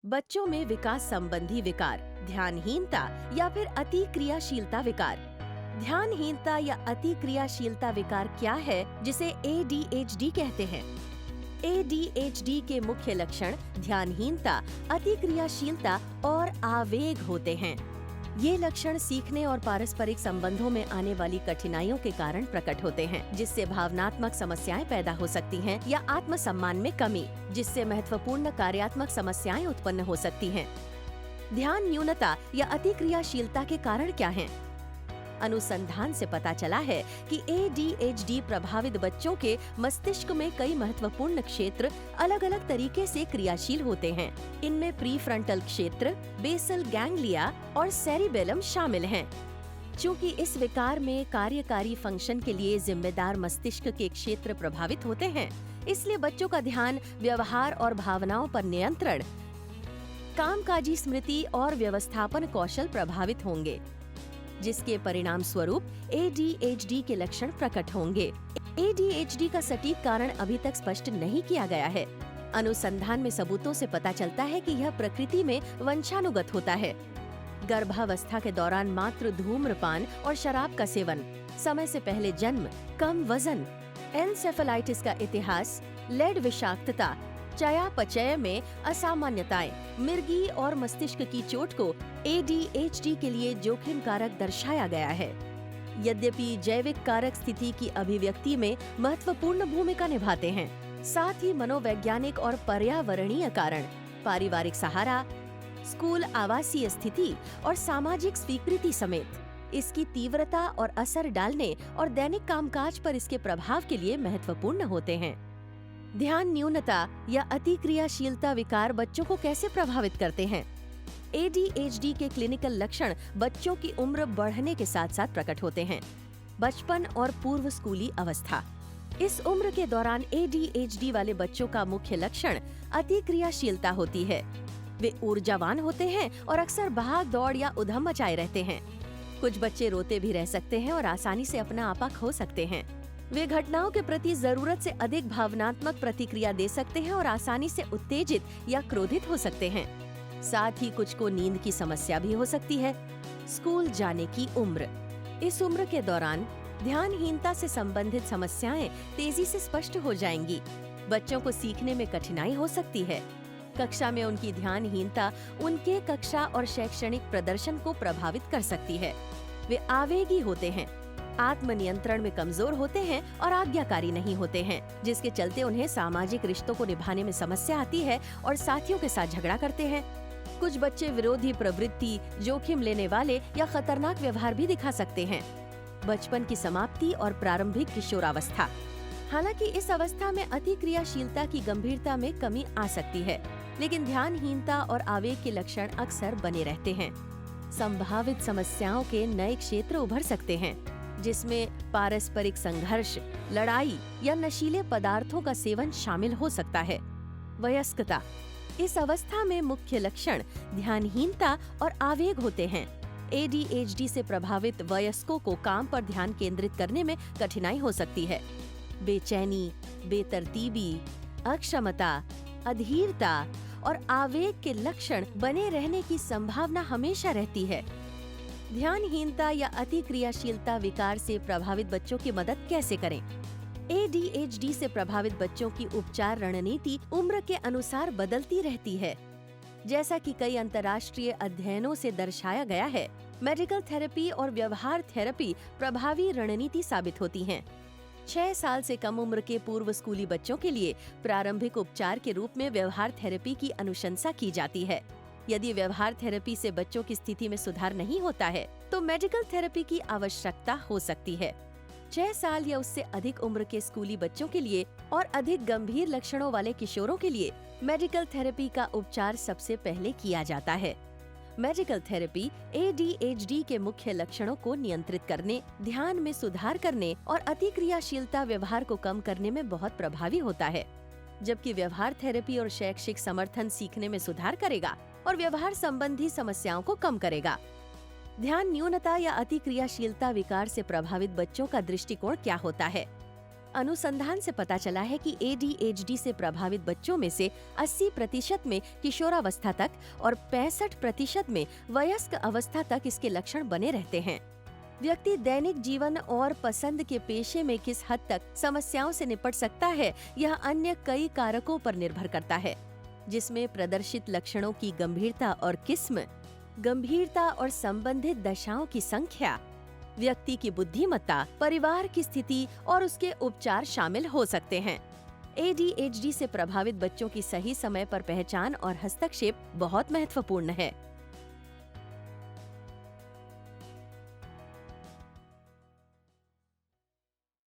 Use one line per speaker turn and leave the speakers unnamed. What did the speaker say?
बच्चों में विकास संबंधी विकार, ध्यानहीनता या फिर अति क्रियाशीलता विकार। ध्यानहीनता या अति क्रियाशीलता विकार क्या है, जिसे ADHD कहते हैं। ADHD के मुख्य लक्षण ध्यानहीनता, अति क्रियाशीलता और आवेग होते हैं। ये लक्षण सीखने और पारस्परिक संबंधों में आने वाली कठिनाइयों के कारण प्रकट होते हैं, जिससे भावनात्मक समस्याएं पैदा हो सकती हैं, या आत्मसम्मान में कमी, जिससे महत्वपूर्ण कार्यात्मक समस्याएं उत्पन्न हो सकती हैं। ध्यान न्यूनता या अति क्रियाशीलता के कारण क्या हैं? अनुसंधान से पता चला है कि ADHD प्रभावित बच्चों के मस्तिष्क में कई महत्वपूर्ण क्षेत्र अलग अलग तरीके से क्रियाशील होते हैं। इनमें प्रीफ्रंटल क्षेत्र, बेसल गैंग्लिया और सेरिबेलम शामिल हैं। चूंकि इस विकार में कार्यकारी फंक्शन के लिए जिम्मेदार मस्तिष्क के क्षेत्र प्रभावित होते हैं, इसलिए बच्चों का ध्यान, व्यवहार और भावनाओं पर नियंत्रण, कामकाजी स्मृति और व्यवस्थापन कौशल प्रभावित होंगे, जिसके परिणाम स्वरूप ADHD के लक्षण प्रकट होंगे। ADHD का सटीक कारण अभी तक स्पष्ट नहीं किया गया है। अनुसंधान में सबूतों से पता चलता है कि यह प्रकृति में वंशानुगत होता है। गर्भावस्था के दौरान मात्र धूम्रपान और शराब का सेवन, समय से पहले जन्म, कम वजन, एन्सेफेलाइटिस का इतिहास, लेड विषाक्तता, चयापचय में असामान्यताएं, मिर्गी और मस्तिष्क की चोट को ADHD के लिए जोखिम कारक दर्शाया गया है। यद्यपि जैविक कारक स्थिति की अभिव्यक्ति में महत्वपूर्ण भूमिका निभाते हैं, साथ ही मनोवैज्ञानिक और पर्यावरणीय कारण, पारिवारिक सहारा, स्कूल आवासीय स्थिति और सामाजिक स्वीकृति समेत इसकी तीव्रता और असर डालने और दैनिक कामकाज पर इसके प्रभाव के लिए महत्वपूर्ण होते हैं। ध्यान न्यूनता या अति क्रियाशीलता विकार बच्चों को कैसे प्रभावित करते हैं? ADHD के क्लिनिकल लक्षण बच्चों की उम्र बढ़ने के साथ साथ प्रकट होते हैं। बचपन और पूर्व स्कूली अवस्था, इस उम्र के दौरान ADHD वाले बच्चों का मुख्य लक्षण अति क्रियाशीलता होती है। वे ऊर्जावान होते हैं और अक्सर भाग दौड़ या उधम मचाए रहते हैं। कुछ बच्चे रोते भी रह सकते हैं और आसानी से अपना आपा खो सकते हैं। वे घटनाओं के प्रति जरूरत से अधिक भावनात्मक प्रतिक्रिया दे सकते हैं और आसानी से उत्तेजित या क्रोधित हो सकते हैं। साथ ही कुछ को नींद की समस्या भी हो सकती है। स्कूल जाने की उम्र, इस उम्र के दौरान ध्यानहीनता से संबंधित समस्याएं तेजी से स्पष्ट हो जाएंगी। बच्चों को सीखने में कठिनाई हो सकती है। कक्षा में उनकी ध्यानहीनता उनके कक्षा और शैक्षणिक प्रदर्शन को प्रभावित कर सकती है। वे आवेगी होते हैं, आत्मनियंत्रण में कमजोर होते हैं और आज्ञाकारी नहीं होते हैं, जिसके चलते उन्हें सामाजिक रिश्तों को निभाने में समस्या आती है और साथियों के साथ झगड़ा करते हैं। कुछ बच्चे विरोधी प्रवृत्ति, जोखिम लेने वाले या खतरनाक व्यवहार भी दिखा सकते हैं। बचपन की समाप्ति और प्रारंभिक किशोरावस्था, हालांकि इस अवस्था में अति क्रियाशीलता की गंभीरता में कमी आ सकती है, लेकिन ध्यानहीनता और आवेग के लक्षण अक्सर बने रहते हैं। संभावित समस्याओं के नए क्षेत्र उभर सकते हैं, जिसमें पारस्परिक संघर्ष, लड़ाई या नशीले पदार्थों का सेवन शामिल हो सकता है। वयस्कता, इस अवस्था में मुख्य लक्षण ध्यानहीनता और आवेग होते हैं। ADHD से प्रभावित वयस्कों को काम पर ध्यान केंद्रित करने में कठिनाई हो सकती है। बेचैनी, बेतरतीबी, अक्षमता, अधीरता और आवेग के लक्षण बने रहने की संभावना हमेशा रहती है। ध्यानहीनता या अति क्रियाशीलता विकार से प्रभावित बच्चों की मदद कैसे करें? ADHD से प्रभावित बच्चों की उपचार रणनीति उम्र के अनुसार बदलती रहती है। जैसा कि कई अंतर्राष्ट्रीय अध्ययनों से दर्शाया गया है, मेडिकल थेरेपी और व्यवहार थेरेपी प्रभावी रणनीति साबित होती हैं। 6 साल से कम उम्र के पूर्व स्कूली बच्चों के लिए प्रारंभिक उपचार के रूप में व्यवहार थेरेपी की अनुशंसा की जाती है। यदि व्यवहार थेरेपी से बच्चों की स्थिति में सुधार नहीं होता है, तो मेडिकल थेरेपी की आवश्यकता हो सकती है। 6 साल या उससे अधिक उम्र के स्कूली बच्चों के लिए और अधिक गंभीर लक्षणों वाले किशोरों के लिए मेडिकल थेरेपी का उपचार सबसे पहले किया जाता है। मेडिकल थेरेपी ADHD के मुख्य लक्षणों को नियंत्रित करने, ध्यान में सुधार करने और अति क्रियाशीलता व्यवहार को कम करने में बहुत प्रभावी होता है, जबकि व्यवहार थेरेपी और शैक्षिक समर्थन सीखने में सुधार करेगा और व्यवहार संबंधी समस्याओं को कम करेगा। ध्यान न्यूनता या अति क्रियाशीलता विकार से प्रभावित बच्चों का दृष्टिकोण क्या होता है? अनुसंधान से पता चला है कि ADHD से प्रभावित बच्चों में से 80% में किशोरावस्था तक और 65% में वयस्क अवस्था तक इसके लक्षण बने रहते हैं। व्यक्ति दैनिक जीवन और पसंद के पेशे में किस हद तक समस्याओं से निपट सकता है, यह अन्य कई कारकों पर निर्भर करता है, जिसमें प्रदर्शित लक्षणों की गंभीरता और किस्म, गंभीरता और संबंधित दशाओं की संख्या, व्यक्ति की बुद्धिमत्ता, परिवार की स्थिति और उसके उपचार शामिल हो सकते हैं। ADHD से प्रभावित बच्चों की सही समय पर पहचान और हस्तक्षेप बहुत महत्वपूर्ण है।